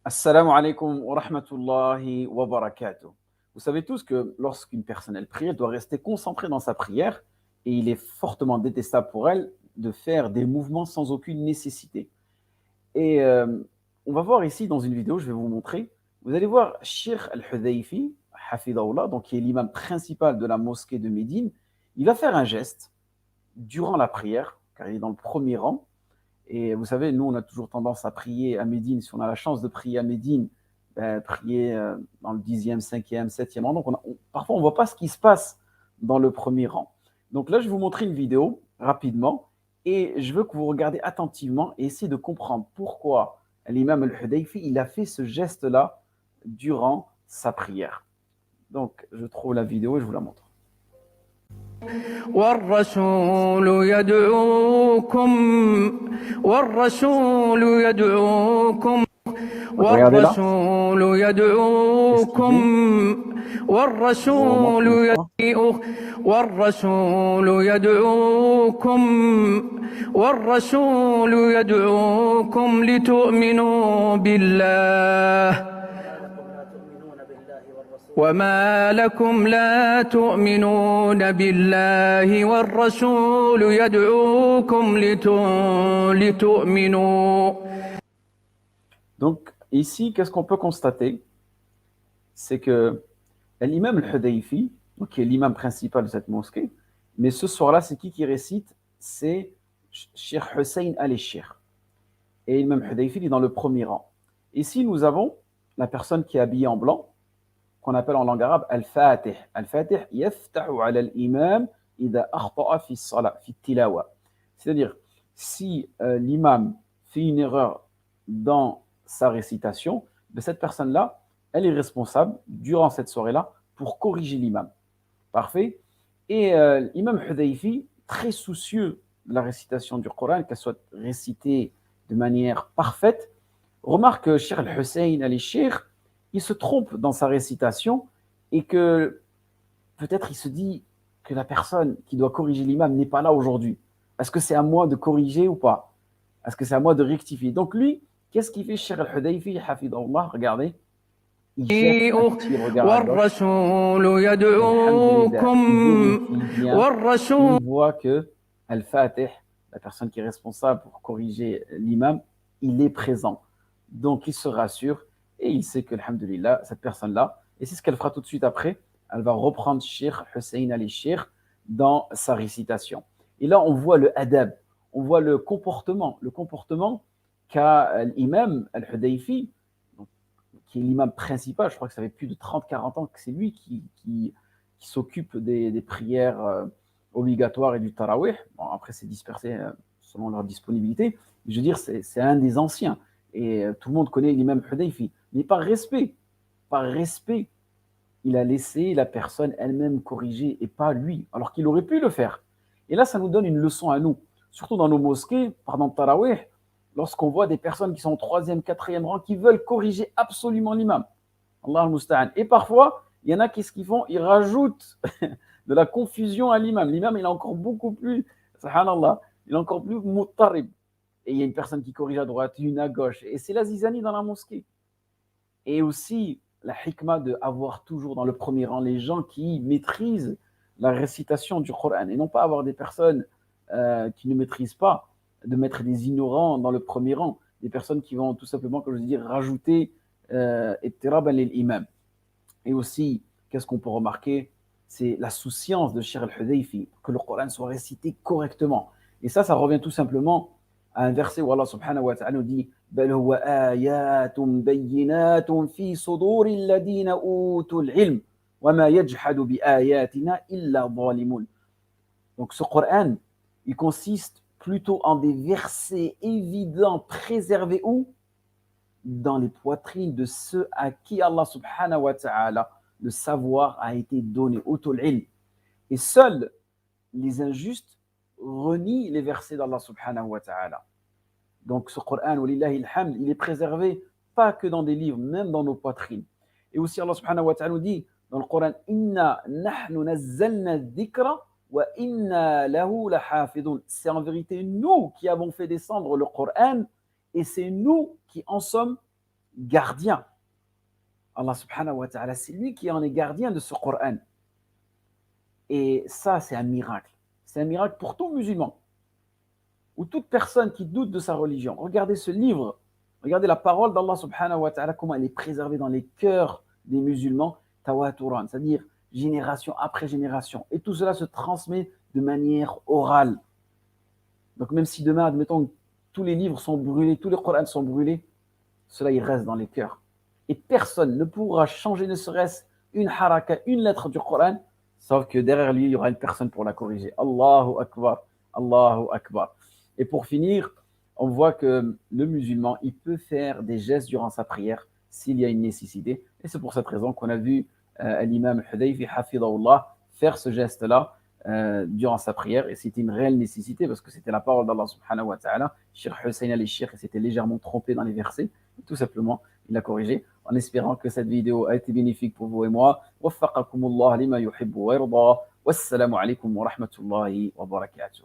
Assalamu alaikum wa rahmatullahi wa barakatuh. Vous savez tous que lorsqu'une personne elle prie, elle doit rester concentrée dans sa prière et il est fortement détestable pour elle de faire des mouvements sans aucune nécessité. Et on va voir ici dans une vidéo, je vais vous montrer. Vous allez voir Sheikh Al-Hudayfi, Hafidahullah, donc qui est l'imam principal de la mosquée de Médine. Il va faire un geste durant la prière, car il est dans le premier rang. Et vous savez, nous, on a toujours tendance à prier à Médine. Si on a la chance de prier à Médine, ben, prier dans le 10e, 5e, 7e rang. Donc, parfois, on ne voit pas ce qui se passe dans le premier rang. Donc là, je vais vous montrer une vidéo rapidement et je veux que vous regardez attentivement et essayez de comprendre pourquoi l'imam al-Hudayfi, il a fait ce geste-là durant sa prière. Donc, je trouve la vidéo et je vous la montre. والرسول يدعوكم والرسول يدعوكم Regardez là. والرسول Qu'est-ce qu'il يدعوكم fait? Je vous remontre والرسول une fois. والرسول يدعوكم والرسول يدعوكم لتؤمنوا بالله وما لكم لا تؤمنون بالله والرسول يدعوكم لتؤمنوا. Donc, ici, qu'est-ce qu'on peut constater? C'est que l'imam al-Hudayfi, qui est l'imam principal de cette mosquée, mais ce soir-là, c'est qui récite? C'est Cheikh Hussein al-Sheikh. Et l'imam al-Hudayfi, il est dans le premier rang. Ici, nous avons la personne qui est habillée en blanc, qu'on appelle en langue arabe al-Fatih. Al-Fatih, yaftahu ala al-imam idha akhta'a fi as-salat, fi tilawa. C'est-à-dire, si l'imam fait une erreur dans sa récitation, ben cette personne-là, elle est responsable durant cette soirée-là pour corriger l'imam. Parfait. Et l'imam Hudayfi, très soucieux de la récitation du Coran, qu'elle soit récitée de manière parfaite, remarque que Cheikh al-Hussein al-Sheikh, il se trompe dans sa récitation et que peut-être il se dit que la personne qui doit corriger l'imam n'est pas là aujourd'hui. Est-ce que c'est à moi de corriger ou pas? Est-ce que c'est à moi de rectifier? Donc lui, qu'est-ce qu'il fait, Cheikh al-Hudayfi, hafidahullah? Regardez, il jette un petit regard à gauche. والرسول Et alhamdulillah, يدعوكم il vérifie bien et والرسول il voit que Al-Fatih, la personne qui est responsable pour corriger l'imam, il est présent. Donc il se rassure et il sait que, alhamdulillah, cette personne-là, et c'est ce qu'elle fera tout de suite après, elle va reprendre Cheikh Hussein al-Sheikh dans sa récitation. Et là, on voit le adab, on voit le comportement qu'a l'imam al-Hudayfi, qui est l'imam principal. Je crois que ça fait plus de 30-40 ans que c'est lui qui s'occupe des prières obligatoires et du tarawih. Bon, après, c'est dispersé selon leur disponibilité. Je veux dire, c'est un des anciens. Et tout le monde connaît l'imam Hudayfi. Mais par respect, il a laissé la personne elle-même corriger et pas lui, alors qu'il aurait pu le faire. Et là, ça nous donne une leçon à nous, surtout dans nos mosquées, pendant le tarawih, lorsqu'on voit des personnes qui sont au troisième, quatrième rang, qui veulent corriger absolument l'imam. Allah al-Musta'an. Et parfois, il y en a qui ce qu'ils font, ils rajoutent de la confusion à l'imam. L'imam, il est encore beaucoup plus, subhanallah, il est encore plus muttarib. Et il y a une personne qui corrige à droite, une à gauche. Et c'est la zizanie dans la mosquée. Et aussi, la hikmah d'avoir toujours dans le premier rang les gens qui maîtrisent la récitation du Coran et non pas avoir des personnes qui ne maîtrisent pas, de mettre des ignorants dans le premier rang, des personnes qui vont tout simplement, comme je dis, rajouter ittiraban lil imam. Et aussi, qu'est-ce qu'on peut remarquer? C'est la souciance de Cheikh al-Hudayfi, que le Coran soit récité correctement. Et ça revient tout simplement à un verset où Allah subhanahu wa ta'ala nous dit بل هو آيات بينات في صدور الذين أوتوا العلم وما يجحد بآياتنا إلا ظالمون. Donc ce Coran, il consiste plutôt en des versets évidents préservés où? Dans les poitrines de ceux à qui Allah subhanahu wa ta'ala le savoir a été donné, utul ilm. Et seuls les injustes renient les versets d'Allah subhanahu wa ta'ala. Donc ce Coran, walillahi alhamd, il est préservé pas que dans des livres, même dans nos poitrines. Et aussi Allah subhanahu wa ta'ala nous dit dans le Coran, Inna nahnu nazzalna dhikra wa inna lahu lahafidun. C'est en vérité nous qui avons fait descendre le Coran et c'est nous qui en sommes gardien. Allah subhanahu wa ta'ala, c'est lui qui en est gardien de ce Coran. Et ça, c'est un miracle. C'est un miracle pour tout musulman. Ou toute personne qui doute de sa religion. Regardez ce livre. Regardez la parole d'Allah subhanahu wa ta'ala, comment elle est préservée dans les cœurs des musulmans, tawaturan, c'est-à-dire génération après génération. Et tout cela se transmet de manière orale. Donc même si demain, admettons, tous les livres sont brûlés, tous les Corans sont brûlés, cela il reste dans les cœurs. Et personne ne pourra changer ne serait-ce une haraka, une lettre du Coran, sauf que derrière lui, il y aura une personne pour la corriger. Allahu Akbar, Allahu Akbar. Et pour finir, on voit que le musulman, il peut faire des gestes durant sa prière s'il y a une nécessité. Et c'est pour cette raison qu'on a vu l'imam Hudayfi, hafidahullah, faire ce geste-là durant sa prière. Et c'était une réelle nécessité parce que c'était la parole d'Allah subhanahu wa ta'ala. Cheikh Hussein al-Sheikh s'était légèrement trompé dans les versets. Et tout simplement, il a corrigé en espérant que cette vidéo a été bénéfique pour vous et moi. Waffaqakumullah lima yuhibbu wa yarda. Wassalamu alaikum wa rahmatullahi wa barakatuh.